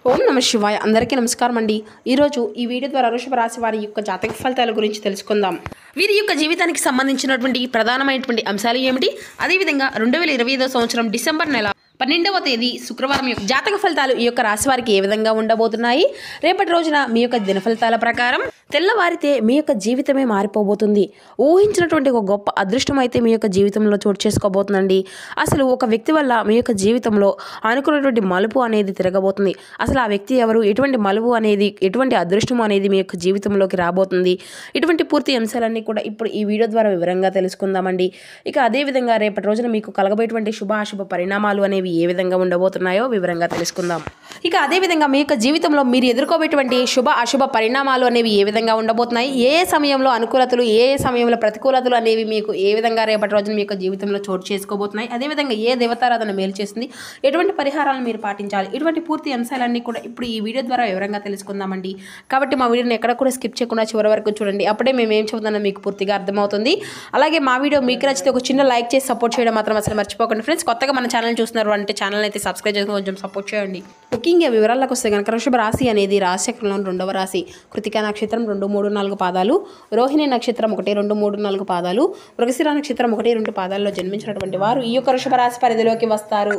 ఓం నమ శివాయ. అందరికీ నమస్కారం అండి. ఈరోజు ఈ వీడియో ద్వారా వృషభ రాశి వారి యొక్క జాతక ఫలితాల గురించి తెలుసుకుందాం. వీరి యొక్క జీవితానికి సంబంధించినటువంటి ప్రధానమైనటువంటి అంశాలు ఏమిటి, అదేవిధంగా 2025 సంవత్సరం డిసెంబర్ నెల 12వ తేదీ శుక్రవారం యొక్క జాతక ఫలితాలు ఈ యొక్క రాశి వారికి ఏ విధంగా ఉండబోతున్నాయి, రేపటి రోజున మీ యొక్క దిన ఫలితాల ప్రకారం తెల్లవారితే మీ యొక్క జీవితమే మారిపోబోతుంది. ఊహించినటువంటి ఒక గొప్ప అదృష్టం అయితే మీ యొక్క జీవితంలో చోటు చేసుకోబోతుందండి. అసలు ఒక వ్యక్తి వల్ల మీ యొక్క జీవితంలో అనుకున్నటువంటి మలుపు అనేది తిరగబోతుంది. అసలు ఆ వ్యక్తి ఎవరు, ఎటువంటి మలుపు అనేది, ఎటువంటి అదృష్టం అనేది మీ యొక్క జీవితంలోకి రాబోతుంది, ఇటువంటి పూర్తి అంశాలన్నీ కూడా ఇప్పుడు ఈ వీడియో ద్వారా వివరంగా తెలుసుకుందామండి. ఇక అదేవిధంగా రేపటి రోజున మీకు కలగబోయేటువంటి శుభ అశుభ పరిణామాలు అనేవి ఏ విధంగా ఉండబోతున్నాయో వివరంగా తెలుసుకుందాం. ఇక అదేవిధంగా మీ యొక్క జీవితంలో మీరు ఎదుర్కోబోయేటువంటి శుభ అశుభ పరిణామాలు అనేవి ఏ విధంగా ఉండబోతున్నాయి, ఏ సమయంలో అనుకూలతలు, ఏ సమయంలో ప్రతికూలతలు అనేవి మీకు ఏ విధంగా రేపటి రోజున మీ యొక్క జీవితంలో చోటు చేసుకోబోతున్నాయి, అదేవిధంగా ఏ దేవతారాధన మేలు చేస్తుంది, ఎటువంటి పరిహారాలను మీరు పాటించాలి, ఇటువంటి పూర్తి అంశాలన్నీ కూడా ఇప్పుడు ఈ వీడియో ద్వారా వివరంగా తెలుసుకుందామండి. కాబట్టి మా వీడియోని ఎక్కడ కూడా స్కిప్ చేయకుండా చివరి వరకు చూడండి. అప్పుడే మేము ఏం చెబుతున్నామో మీకు పూర్తిగా అర్థమవుతుంది. అలాగే మా వీడియో మీకు నచ్చితే ఒక చిన్న లైక్ చేసి సపోర్ట్ చేయడం మాత్రం అసలు మర్చిపోకండి ఫ్రెండ్స్. కొత్తగా మన ఛానల్ చూస్తున్నారు అంటే ఛానల్ అయితే సబ్స్క్రైబ్ చేసుకుని కొంచెం సపోర్ట్ చేయండి. ముఖ్యంగా వివరాలకు వస్తే కనుక వృషభ రాశి అనేది రాశిచక్రంలో 2వ రాశి. కృతికా నక్షత్రం 2, 3, 4 పాదాలు, రోహిణి నక్షత్రం 1, 2, 3, 4 పాదాలు, మృగశిర నక్షత్రం 1, 2 పాదాల్లో జన్మించినటువంటి వారు ఈ యొక్క వృషభ రాశి పరిధిలోకి వస్తారు.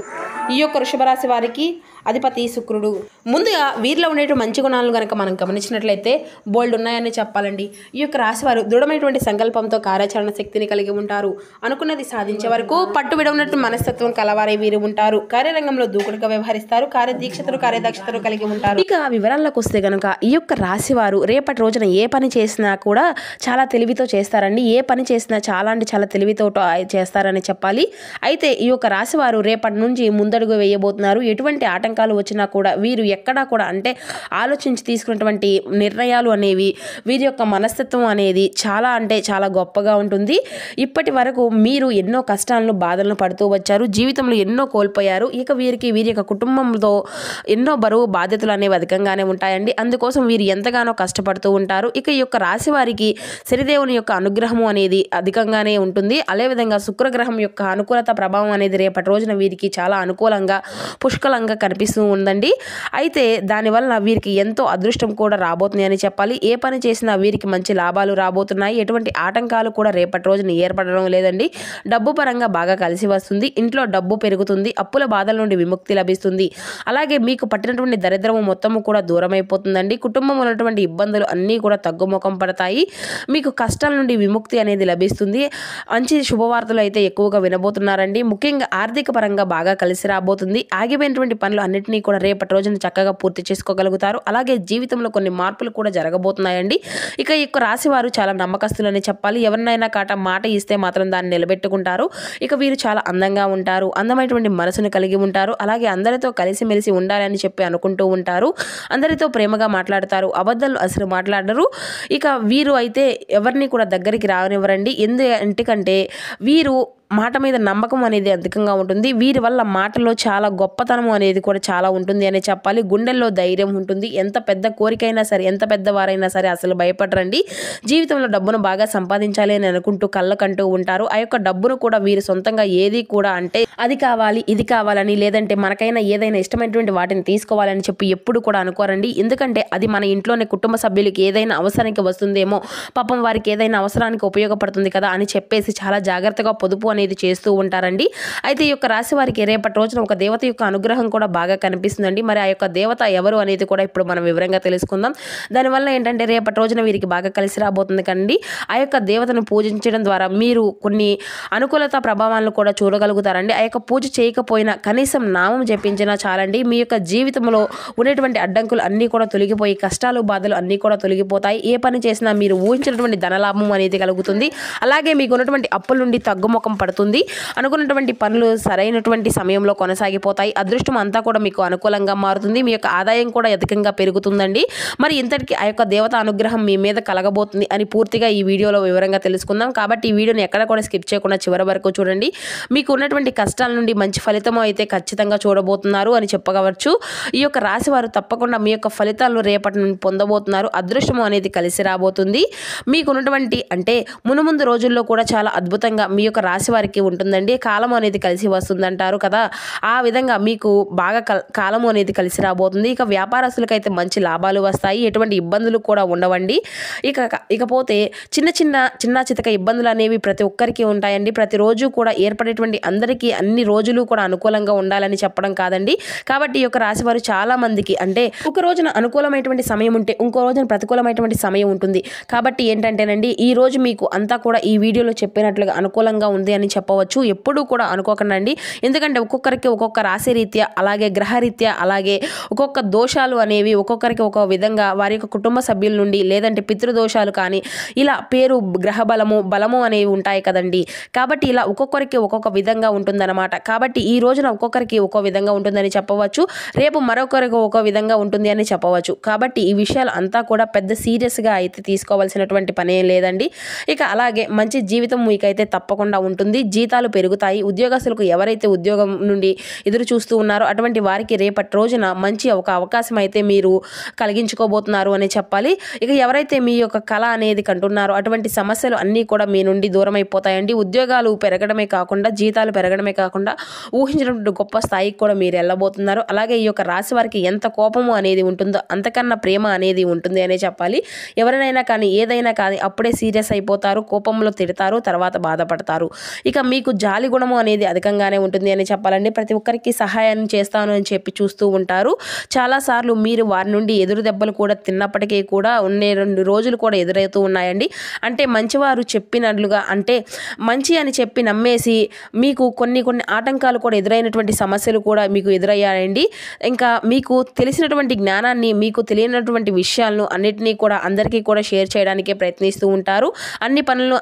ఈ యొక్క వృషభ రాశి వారికి అధిపతి శుక్రుడు. ముందుగా వీరిలో ఉండేటువంటి మంచి గుణాలను కనుక మనం గమనించినట్లయితే బోల్డ్ ఉన్నాయని చెప్పాలండి. ఈ యొక్క రాశి వారు దృఢమైనటువంటి సంకల్పంతో కార్యాచరణ శక్తిని కలిగి ఉంటారు. అనుకున్నది సాధించే వరకు పట్టు విడవనట్టు మనస్తత్వం కలవారే వీరు ఉంటారు. కార్యరంగంలో దూకుడుగా వ్యవహరిస్తారు. కార్యదీక్షతను కార్యదక్షతను కలిగి ఉంటారు. ఇక వివరాల్లోకి వస్తే కనుక ఈ యొక్క రాశి వారు రేపటి రోజున ఏ పని చేసినా కూడా చాలా తెలివితో చేస్తారండి. ఏ పని చేసినా చాలా అంటే చాలా తెలివితో చేస్తారని చెప్పాలి. అయితే ఈ యొక్క రాశి వారు రేపటి నుంచి ముందడుగు వేయబోతున్నారు. ఎటువంటి ఆటంకాలు వచ్చినా కూడా వీరు ఎక్కడా కూడా అంటే ఆలోచించి తీసుకున్నటువంటి నిర్ణయాలు అనేవి, వీరి యొక్క మనస్తత్వం అనేది చాలా అంటే చాలా గొప్పగా ఉంటుంది. ఇప్పటి వరకు మీరు ఎన్నో కష్టాలను బాధలను పడుతూ వచ్చారు, జీవితంలో ఎన్నో కోల్పోయారు. ఇక వీరి యొక్క కుటుంబంతో ఎన్నో బరువు బాధ్యతలు అనేవి అధికంగానే ఉంటాయండి. అందుకోసం వీరు ఎంతగానో కష్టపడుతూ ఉంటారు. ఇక ఈ యొక్క రాశి వారికి శనిదేవుని యొక్క అనుగ్రహము అనేది అధికంగానే ఉంటుంది. అదేవిధంగా శుక్రగ్రహం యొక్క అనుకూలత ప్రభావం అనేది రేపటి రోజున వీరికి చాలా అనుకూలంగా పుష్కలంగా కనిపిస్తూ ఉందండి. అయితే దానివల్ల వీరికి ఎంతో అదృష్టం కూడా రాబోతుంది అని చెప్పాలి. ఏ పని చేసినా వీరికి మంచి లాభాలు రాబోతున్నాయి. ఎటువంటి ఆటంకాలు కూడా రేపటి రోజున ఏర్పడడం లేదండి. డబ్బు పరంగా బాగా కలిసి వస్తుంది. ఇంట్లో డబ్బు పెరుగుతుంది. అప్పుల బాధల నుండి విముక్తి లభిస్తుంది. అలాగే మీకు పట్టినటువంటి దరిద్రము మొత్తము కూడా దూరం అయిపోతుందండి. కుటుంబంలో ఉన్నటువంటి ఇబ్బందులు అన్నీ కూడా తగ్గుముఖం పడతాయి. మీకు కష్టాల నుండి విముక్తి అనేది లభిస్తుంది. మంచి శుభవార్తలు అయితే ఎక్కువగా వినబోతున్నారండి. ముఖ్యంగా ఆర్థిక పరంగా బాగా కలిసి రాబోతుంది. ఆగిపోయినటువంటి పనులు అన్నింటినీ కూడా రేపటి రోజున చక్కగా పూర్తి చేసుకోగలుగుతారు. అలాగే జీవితంలో కొన్ని మార్పులు కూడా జరగబోతున్నాయండి. ఇక ఈ యొక్క రాశి వారు చాలా నమ్మకస్తులని చెప్పాలి. ఎవరినైనా మాట ఇస్తే మాత్రం దాన్ని నిలబెట్టుకుంటారు. ఇక వీరు చాలా అందంగా ఉంటారు. అందమైనటువంటి మనసును కలిగి ఉంటారు. అలాగే అందరితో కలిసిమెలిసి ఉండాలని చెప్పి అనుకుంటూ ఉంటారు. అందరితో ప్రేమగా మాట్లాడతారు. అబద్ధాలు అసలు మాట్లాడరు. ఇక వీరు అయితే ఎవరిని కూడా దగ్గరికి రానివ్వరండి. ఎందుకంటే వీరు మాట మీద నమ్మకం అనేది అధికంగా ఉంటుంది. వీరి వల్ల మాటలో చాలా గొప్పతనం అనేది కూడా చాలా ఉంటుంది అని చెప్పాలి. గుండెల్లో ధైర్యం ఉంటుంది. ఎంత పెద్ద కోరికైనా సరే, ఎంత పెద్దవారైనా సరే అసలు భయపడరండి. జీవితంలో డబ్బును బాగా సంపాదించాలి అని అనుకుంటూ కళ్ళకంటూ ఉంటారు. ఆ యొక్క డబ్బును కూడా వీరు సొంతంగా ఏది కూడా అంటే అది కావాలి ఇది కావాలని, లేదంటే మనకైనా ఏదైనా ఇష్టమైనటువంటి వాటిని తీసుకోవాలని చెప్పి ఎప్పుడు కూడా అనుకోరండి. ఎందుకంటే అది మన ఇంట్లోనే కుటుంబ సభ్యులకి ఏదైనా అవసరానికి వస్తుందేమో, పాపం వారికి ఏదైనా అవసరానికి ఉపయోగపడుతుంది కదా అని చెప్పేసి చాలా జాగ్రత్తగా పొదుపు అనేది చేస్తూ ఉంటారండి. అయితే ఈ యొక్క రాశి వారికి రేపటి రోజున ఒక దేవత యొక్క అనుగ్రహం కూడా బాగా కనిపిస్తుందండి. మరి ఆ యొక్క దేవత ఎవరు అనేది కూడా ఇప్పుడు మనం వివరంగా తెలుసుకుందాం. దానివల్ల ఏంటంటే రేపటి రోజున వీరికి బాగా కలిసి రాబోతుంది కండి. ఆ యొక్క దేవతను పూజించడం ద్వారా మీరు కొన్ని అనుకూలత ప్రభావాలను కూడా చూడగలుగుతారండి. ఆ యొక్క పూజ చేయకపోయినా కనీసం నామం జపించినా చాలండి. మీ యొక్క జీవితంలో ఉన్నటువంటి అడ్డంకులు అన్నీ కూడా తొలగిపోయి కష్టాలు బాధలు అన్నీ కూడా తొలగిపోతాయి. ఏ పని చేసినా మీరు ఊహించినటువంటి ధనలాభం అనేది కలుగుతుంది. అలాగే మీకు ఉన్నటువంటి అప్పుల నుండి తగ్గుముఖం పడుతుంది. అనుకున్నటువంటి పనులు సరైనటువంటి సమయంలో కొనసాగిపోతాయి. అదృష్టం అంతా కూడా మీకు అనుకూలంగా మారుతుంది. మీ యొక్క ఆదాయం కూడా అధికంగా పెరుగుతుందండి. మరి ఇంతటికి ఆ యొక్క దేవత అనుగ్రహం మీ మీద కలగబోతుంది అని పూర్తిగా ఈ వీడియోలో వివరంగా తెలుసుకుందాం. కాబట్టి ఈ వీడియోని ఎక్కడ కూడా స్కిప్ చేయకుండా చివరి వరకు చూడండి. మీకు ఉన్నటువంటి కష్టాల నుండి మంచి ఫలితం అయితే ఖచ్చితంగా చూడబోతున్నారు అని చెప్పవచ్చు. ఈ యొక్క రాశి వారు తప్పకుండా మీ యొక్క ఫలితాలను రేపటి నుండి పొందబోతున్నారు. అదృష్టము అనేది కలిసి రాబోతుంది. మీకు ఉన్నటువంటి అంటే మునుముందు రోజుల్లో కూడా చాలా అద్భుతంగా మీ యొక్క రాశి వారికి ఉంటుందండి. కాలం అనేది కలిసి వస్తుందంటారు కదా, ఆ విధంగా మీకు బాగా కాలం అనేది కలిసి రాబోతుంది. ఇక వ్యాపారస్తులకైతే మంచి లాభాలు వస్తాయి, ఎటువంటి ఇబ్బందులు కూడా ఉండవండి. ఇకపోతే చిన్న చితక ఇబ్బందులు అనేవి ప్రతి ఒక్కరికి ఉంటాయండి. ప్రతిరోజు కూడా ఏర్పడేటువంటి అందరికీ అన్ని రోజులు కూడా అనుకూలంగా ఉండాలని చెప్పడం కాదండి. కాబట్టి ఈ యొక్క రాశి వారు చాలా మందికి అంటే ఒక రోజున అనుకూలమైనటువంటి సమయం ఉంటే ఇంకో రోజున ప్రతికూలమైనటువంటి సమయం ఉంటుంది. కాబట్టి ఏంటంటేనండి, ఈ రోజు మీకు అంతా కూడా ఈ వీడియోలో చెప్పినట్లుగా అనుకూలంగా ఉంది అని చెప్పవచ్చు. ఎప్పుడూ కూడా అనుకోకండి. ఎందుకంటే ఒక్కొక్కరికి ఒక్కొక్క రాశి రీత్యా, అలాగే గ్రహరీత్యా, అలాగే ఒక్కొక్క దోషాలు అనేవి ఒక్కొక్కరికి ఒక విధంగా వారి యొక్క కుటుంబ సభ్యుల నుండి, లేదంటే పితృదోషాలు కానీ ఇలా పేరు గ్రహ బలము అనేవి ఉంటాయి కదండి. కాబట్టి ఇలా ఒక్కొక్కరికి ఒక్కొక్క విధంగా ఉంటుందన్నమాట. కాబట్టి ఈ రోజున ఒక్కొక్కరికి ఒక్కో విధంగా ఉంటుందని చెప్పవచ్చు, రేపు మరొకరికి ఒక విధంగా ఉంటుంది అని చెప్పవచ్చు. కాబట్టి ఈ విషయాలు అంతా కూడా పెద్ద సీరియస్గా అయితే తీసుకోవాల్సినటువంటి పని లేదండి. ఇక అలాగే మంచి జీవితం మీకైతే తప్పకుండా ఉంటుంది. జీతాలు పెరుగుతాయి. ఉద్యోగస్తులకు ఎవరైతే ఉద్యోగం నుండి ఎదురు చూస్తూ ఉన్నారో అటువంటి వారికి రేపటి రోజున మంచి ఒక అవకాశం అయితే మీరు కలిగించుకోబోతున్నారు అని చెప్పాలి. ఇక ఎవరైతే మీ యొక్క కళ అనేది కంటున్నారో అటువంటి సమస్యలు అన్నీ కూడా మీ నుండి దూరం అయిపోతాయండి. ఉద్యోగాలు పెరగడమే కాకుండా, జీతాలు పెరగడమే కాకుండా ఊహించినటువంటి గొప్ప స్థాయికి కూడా మీరు వెళ్ళబోతున్నారు. అలాగే ఈ యొక్క రాశి వారికి ఎంత కోపము అనేది ఉంటుందో అంతకన్నా ప్రేమ అనేది ఉంటుంది అనే చెప్పాలి. ఎవరినైనా కానీ ఏదైనా కానీ అప్పుడే సీరియస్ అయిపోతారు, కోపంలో తిడతారు, తర్వాత బాధపడతారు. ఇక మీకు జాలి గుణము అనేది అధికంగానే ఉంటుంది అని చెప్పాలండి. ప్రతి ఒక్కరికి సహాయాన్ని చేస్తాను అని చెప్పి చూస్తూ ఉంటారు. చాలాసార్లు మీరు వారి నుండి ఎదురు దెబ్బలు కూడా తిన్నప్పటికీ కూడా 2 రోజులు కూడా ఎదురవుతూ ఉన్నాయండి. అంటే మంచివారు చెప్పినట్లుగా, అంటే మంచి అని చెప్పి నమ్మేసి మీకు కొన్ని ఆటంకాలు కూడా ఎదురైనటువంటి సమస్యలు కూడా మీకు ఎదురయ్యాయండి. ఇంకా మీకు తెలిసినటువంటి జ్ఞానాన్ని, మీకు తెలియనటువంటి విషయాలను అన్నిటినీ కూడా అందరికీ కూడా షేర్ చేయడానికే ప్రయత్నిస్తూ ఉంటారు. అన్ని పనులను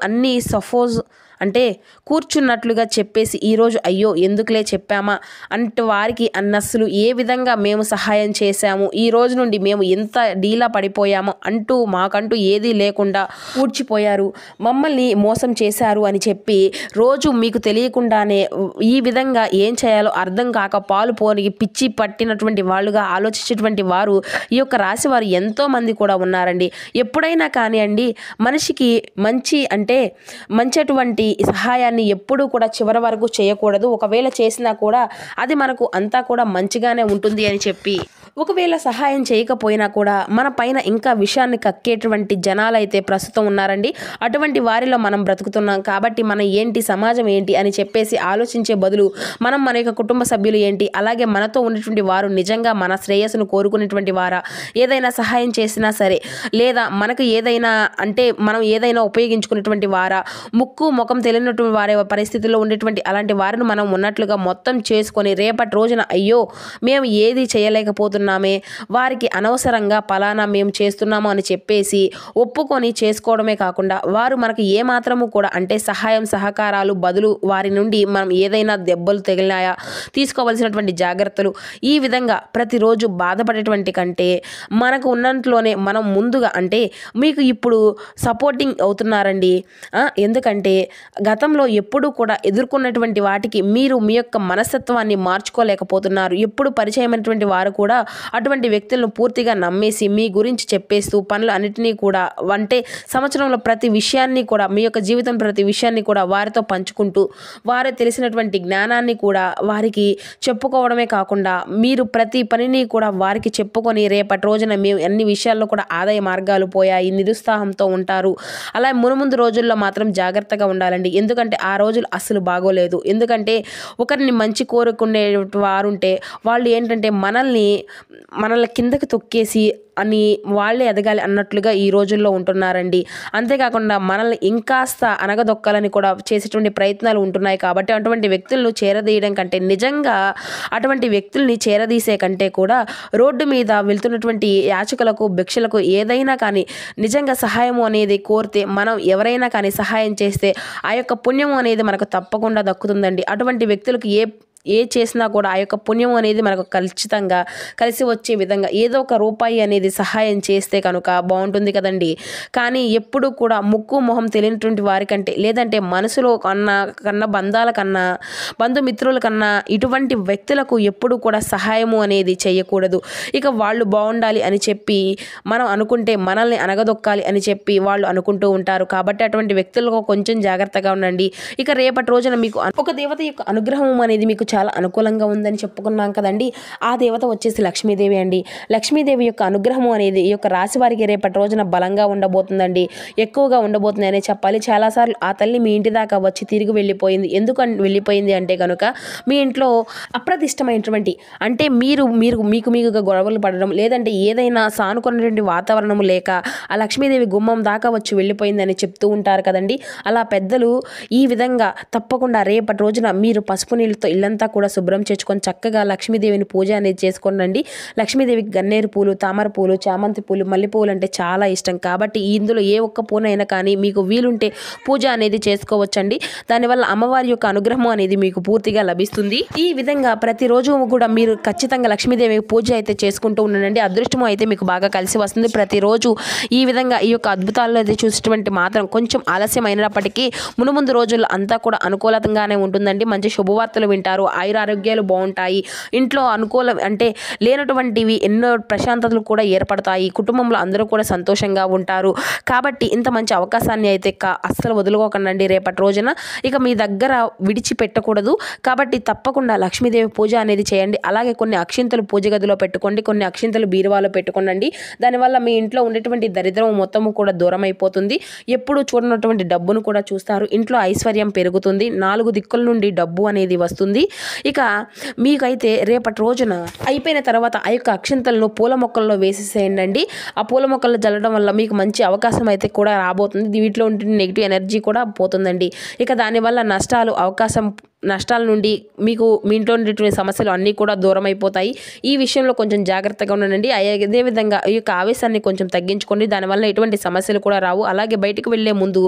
అంటే కూర్చున్నట్లుగా చెప్పేసి ఈరోజు అయ్యో ఎందుకులే చెప్పామా అంటే వారికి అన్నస్సులు ఏ విధంగా మేము సహాయం చేశాము, ఈ రోజు నుండి మేము ఎంత డీలా పడిపోయామో అంటూ మాకంటూ ఏదీ లేకుండా ఊడ్చిపోయారు, మమ్మల్ని మోసం చేశారు అని చెప్పి రోజు మీకు తెలియకుండానే ఈ విధంగా ఏం చేయాలో అర్థం కాక పాలు పోని పిచ్చి పట్టినటువంటి వాళ్ళుగా ఆలోచించేటువంటి వారు ఈ యొక్క రాశి వారు ఎంతోమంది కూడా ఉన్నారండి. ఎప్పుడైనా కానివ్వండి, మనిషికి మంచిటువంటి సహాయాన్ని ఎప్పుడూ కూడా చివరి వరకు చేయకూడదు. ఒకవేళ చేసినా కూడా అది మనకు అంతా కూడా మంచిగానే ఉంటుంది అని చెప్పి, ఒకవేళ సహాయం చేయకపోయినా కూడా మన పైన ఇంకా విషయాన్ని కక్కేటువంటి జనాలైతే ప్రస్తుతం ఉన్నారండి. అటువంటి వారిలో మనం బ్రతుకుతున్నాం. కాబట్టి మన ఏంటి, సమాజం ఏంటి అని చెప్పేసి ఆలోచించే బదులు మనం మన యొక్క కుటుంబ సభ్యులు ఏంటి, అలాగే మనతో ఉన్నటువంటి వారు నిజంగా మన శ్రేయస్సును కోరుకునేటువంటి వారా, ఏదైనా సహాయం చేసినా సరే, లేదా మనకు ఏదైనా మనం ఏదైనా ఉపయోగించుకునేటువంటి వారా, ముక్కు ముఖం తెలియనటువంటి వారి పరిస్థితుల్లో ఉండేటువంటి అలాంటి వారిని మనం ఉన్నట్లుగా మొత్తం చేసుకొని రేపటి రోజున అయ్యో మేము ఏది చేయలేకపోతున్నామే, వారికి అనవసరంగా పలానా మేము చేస్తున్నాము అని చెప్పేసి ఒప్పుకొని చేసుకోవడమే కాకుండా వారు మనకి ఏమాత్రము కూడా సహాయం సహకారాలు బదులు వారి నుండి మనం ఏదైనా దెబ్బలు తగిలినాయా, తీసుకోవాల్సినటువంటి జాగ్రత్తలు, ఈ విధంగా ప్రతిరోజు బాధపడేటువంటి కంటే మనకు ఉన్నట్లోనే మనం ముందుగా మీకు ఇప్పుడు సపోర్టింగ్ అవుతున్నారండి. ఎందుకంటే గతంలో ఎప్పుడూ కూడా ఎదుర్కొన్నటువంటి వాటికి మీరు మీ యొక్క మనస్తత్వాన్ని మార్చుకోలేకపోతున్నారు. ఎప్పుడు పరిచయమైనటువంటి వారు కూడా అటువంటి వ్యక్తులను పూర్తిగా నమ్మేసి మీ గురించి చెప్పేస్తూ పనులు అన్నిటినీ కూడా సంవత్సరంలో ప్రతి విషయాన్ని కూడా, మీ యొక్క జీవితం ప్రతి విషయాన్ని కూడా వారితో పంచుకుంటూ వారు తెలిసినటువంటి జ్ఞానాన్ని కూడా వారికి చెప్పుకోవడమే కాకుండా మీరు ప్రతి పనిని కూడా వారికి చెప్పుకొని రేపటి రోజున మేము అన్ని విషయాల్లో కూడా ఆదాయ మార్గాలు పోయాయి, నిరుత్సాహంతో ఉంటారు. అలా మునుముందు రోజుల్లో మాత్రం జాగ్రత్తగా ఉండాలండి. ఎందుకంటే ఆ రోజులు అస్సలు బాగోలేదు. ఎందుకంటే ఒకరిని మంచి కోరుకునే వారుంటే వాళ్ళు మనల్ని కిందకి తొక్కేసి అని వాళ్ళే ఎదగాలి అన్నట్లుగా ఈ రోజుల్లో ఉంటున్నారండి. అంతేకాకుండా మనల్ని ఇంకాస్త అనగదొక్కాలని కూడా చేసేటువంటి ప్రయత్నాలు ఉంటున్నాయి. కాబట్టి అటువంటి వ్యక్తులను చేరదీయడం కంటే, నిజంగా అటువంటి వ్యక్తుల్ని చేరదీసే కంటే కూడా రోడ్డు మీద వెళ్తున్నటువంటి యాచకులకు, భిక్షలకు ఏదైనా కానీ నిజంగా సహాయము అనేది కోరితే, మనం ఎవరైనా కానీ సహాయం చేస్తే ఆ యొక్క పుణ్యము అనేది మనకు తప్పకుండా దక్కుతుందండి. అటువంటి వ్యక్తులకు చేసినా కూడా ఆ యొక్క పుణ్యం అనేది మనకు ఖచ్చితంగా కలిసి వచ్చే విధంగా ఏదో ఒక రూపాయి అనేది సహాయం చేస్తే కనుక బాగుంటుంది కదండి. కానీ ఎప్పుడు కూడా ముక్కు మొహం తెలియనటువంటి వారికంటే, లేదంటే మనసులో కన్నా బంధాల కన్నా, బంధుమిత్రుల కన్నా ఇటువంటి వ్యక్తులకు ఎప్పుడు కూడా సహాయము అనేది చేయకూడదు. ఇక వాళ్ళు బాగుండాలి అని చెప్పి మనం అనుకుంటే మనల్ని అనగదొక్కాలి అని చెప్పి వాళ్ళు అనుకుంటూ ఉంటారు. కాబట్టి అటువంటి వ్యక్తులకు కొంచెం జాగ్రత్తగా ఉండండి. ఇక రేపటి రోజున మీకు ఒక దేవత యొక్క అనుగ్రహం అనేది మీకు చాలా అనుకూలంగా ఉందని చెప్పుకున్నాం కదండి. ఆ దేవత వచ్చేసి లక్ష్మీదేవి అండి. లక్ష్మీదేవి యొక్క అనుగ్రహం అనేది ఈ యొక్క రాశి వారికి రేపటి రోజున బలంగా ఉండబోతుందండి, ఎక్కువగా ఉండబోతుంది అనే చెప్పాలి. చాలాసార్లు ఆ తల్లి మీ ఇంటి దాకా వచ్చి తిరిగి వెళ్ళిపోయింది. ఎందుకు వెళ్ళిపోయింది అంటే కనుక మీ ఇంట్లో అప్రతిష్టమైనటువంటి అంటే మీకుగా గొడవలు పడడం, లేదంటే ఏదైనా సానుకున్నటువంటి వాతావరణం లేక ఆ లక్ష్మీదేవి గుమ్మం దాకా వచ్చి వెళ్ళిపోయిందని చెప్తూ ఉంటారు కదండి. అలా పెద్దలు ఈ విధంగా తప్పకుండా రేపటి రోజున మీరు పసుపు నీళ్ళతో ఇల్లంతా కూడా శుభ్రం చేసుకొని చక్కగా లక్ష్మీదేవిని పూజ అనేది చేసుకోండి. లక్ష్మీదేవికి గన్నేరు పూలు, తామర పూలు, చామంతి పూలు, మల్లె పూలు అంటే చాలా ఇష్టం. కాబట్టి ఇందులో ఏ ఒక్క పూనైనా కానీ మీకు వీలుంటే పూజ అనేది చేసుకోవచ్చండి. దానివల్ల అమ్మవారి యొక్క అనుగ్రహం అనేది మీకు పూర్తిగా లభిస్తుంది. ఈ విధంగా ప్రతిరోజు కూడా మీరు ఖచ్చితంగా లక్ష్మీదేవి పూజ అయితే చేసుకుంటూ ఉండండి. అదృష్టం అయితే మీకు బాగా కలిసి వస్తుంది. ప్రతిరోజు ఈ విధంగా ఈ యొక్క అద్భుతాలను అయితే చూసేటువంటి మాత్రం కొంచెం ఆలస్యం అయినప్పటికీ మునుముందు రోజుల్లో అంతా కూడా అనుకూలంగానే ఉంటుందండి. మంచి శుభవార్తలు వింటారు, ఆయురారోగ్యాలు బాగుంటాయి, ఇంట్లో అనుకూలం అంటే లేనటువంటివి ఎన్నో ప్రశాంతతలు కూడా ఏర్పడతాయి, కుటుంబంలో అందరూ కూడా సంతోషంగా ఉంటారు. కాబట్టి ఇంత మంచి అవకాశాన్ని అయితే అస్సలు వదులుకోకండి రేపటి రోజున. ఇక మీ దగ్గర విడిచిపెట్టకూడదు. కాబట్టి తప్పకుండా లక్ష్మీదేవి పూజ అనేది చేయండి. అలాగే కొన్ని అక్షింతలు పూజ గదిలో పెట్టుకోండి, కొన్ని అక్షింతలు బీరువాలో పెట్టుకోండి. దానివల్ల మీ ఇంట్లో ఉండేటువంటి దరిద్రం మొత్తము కూడా దూరం అయిపోతుంది. ఎప్పుడు చూడనటువంటి డబ్బును కూడా చూస్తారు, ఇంట్లో ఐశ్వర్యం పెరుగుతుంది, 4 దిక్కుల నుండి డబ్బు అనేది వస్తుంది. ఇక మీకైతే రేపటి రోజున అయిపోయిన తర్వాత ఆ యొక్క అక్షింతలను పూల మొక్కల్లో వేసేసేయండి. ఆ పూల మొక్కల్లో జల్లడం వల్ల మీకు మంచి అవకాశం అయితే కూడా రాబోతుంది. వీటిలో ఉండే నెగిటివ్ ఎనర్జీ కూడా పోతుందండి. ఇక దానివల్ల నష్టాల నుండి మీకు మీ ఇంట్లో ఉండేటువంటి సమస్యలు అన్నీ కూడా దూరం అయిపోతాయి. ఈ విషయంలో కొంచెం జాగ్రత్తగా ఉండండి. అదేవిధంగా ఈ యొక్క ఆవేశాన్ని కొంచెం తగ్గించుకోండి. దానివల్ల ఎటువంటి సమస్యలు కూడా రావు. అలాగే బయటకు వెళ్ళే ముందు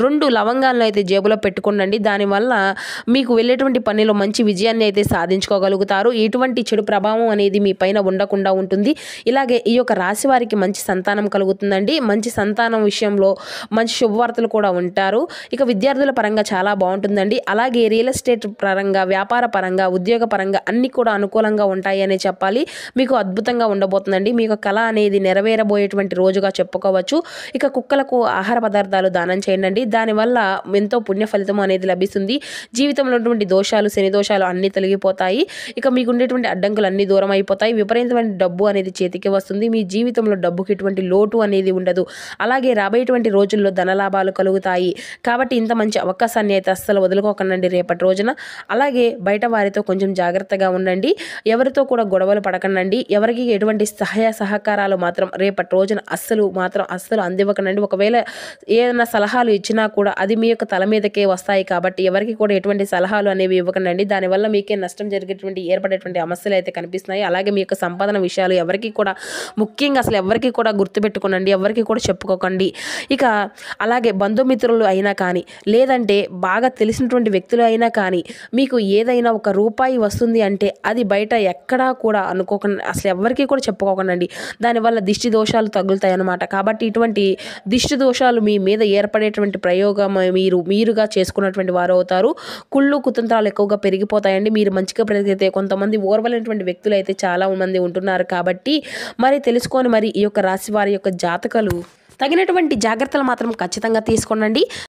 2 లవంగాలను అయితే జేబులో పెట్టుకోండి. దానివల్ల మీకు వెళ్ళేటువంటి పనిలో మంచి విజయాన్ని అయితే సాధించుకోగలుగుతారు. ఎటువంటి చెడు ప్రభావం అనేది మీ పైన ఉండకుండా ఉంటుంది. ఇలాగే ఈ యొక్క రాశి వారికి మంచి సంతానం కలుగుతుందండి. మంచి సంతానం విషయంలో మంచి శుభవార్తలు కూడా ఉంటారు. ఇక విద్యార్థుల పరంగా చాలా బాగుంటుందండి. అలాగే రియల్ ఎస్టేట్ పరంగా, వ్యాపార పరంగా, ఉద్యోగ పరంగా అన్ని కూడా అనుకూలంగా ఉంటాయి అనే చెప్పాలి. మీకు అద్భుతంగా ఉండబోతుందండి. మీకు కళ అనేది నెరవేరబోయేటువంటి రోజుగా చెప్పుకోవచ్చు. ఇక కుక్కలకు ఆహార పదార్థాలు దానం చేయండి. దానివల్ల ఎంతో పుణ్య ఫలితం అనేది లభిస్తుంది. జీవితంలో ఉన్నటువంటి దోషాలు, శని దోషాలు అన్నీ తొలగిపోతాయి. ఇక మీకు ఉండేటువంటి అడ్డంకులు అన్నీ దూరం అయిపోతాయి. విపరీతమైన డబ్బు అనేది చేతికి వస్తుంది. మీ జీవితంలో డబ్బుకి ఎటువంటి లోటు అనేది ఉండదు. అలాగే రాబోయేటువంటి రోజుల్లో ధనలాభాలు కలుగుతాయి. కాబట్టి ఇంత మంచి అవకాశాన్ని అయితే అస్సలు వదులుకోకండి రేపటి రోజున. అలాగే బయట వారితో కొంచెం జాగ్రత్తగా ఉండండి. ఎవరితో కూడా గొడవలు పడకండి. ఎవరికి ఎటువంటి సహాయ సహకారాలు మాత్రం రేపటి రోజున అస్సలు అందివ్వకండి. ఒకవేళ ఏదైనా సలహాలు ఇచ్చినా కూడా అది మీ యొక్క తల మీదకే వస్తాయి. కాబట్టి ఎవరికి కూడా ఎటువంటి సలహాలు అనేవి ఇవ్వకండి. దానివల్ల మీకే నష్టం ఏర్పడేటువంటి సమస్యలు అయితే కనిపిస్తున్నాయి. అలాగే మీ యొక్క సంపాదన విషయాలు ఎవరికి కూడా ముఖ్యంగా అసలు ఎవరికి కూడా గుర్తుపెట్టుకోనండి, ఎవరికి కూడా చెప్పుకోకండి. ఇక అలాగే బంధుమిత్రులు అయినా కానీ, లేదంటే బాగా తెలిసినటువంటి వ్యక్తులు అయినా కానీ మీకు ఏదైనా ఒక రూపాయి వస్తుంది అంటే అది బయట ఎక్కడా కూడా అనుకోకండి, అసలు ఎవరికి కూడా చెప్పుకోకండి. దానివల్ల దిష్టి దోషాలు తగులుతాయి అన్నమాట. కాబట్టి ఇటువంటి దిష్టి దోషాలు మీ మీద ఏర్పడేటువంటి ప్రయోగం మీరుగా చేసుకున్నటువంటి వారు అవుతారు. కుళ్ళు కుతంత్రాలు ఎక్కువగా పెరిగిపోతాయండి. మీరు మంచిగా పెరిగితే కొంతమంది ఓర్వలేనటువంటి వ్యక్తులు అయితే చాలా మంది ఉంటున్నారు. కాబట్టి మరి తెలుసుకొని మరి ఈ యొక్క రాశి వారి యొక్క జాతకాలు తగినటువంటి జాగ్రత్తలు మాత్రం ఖచ్చితంగా తీసుకోండి.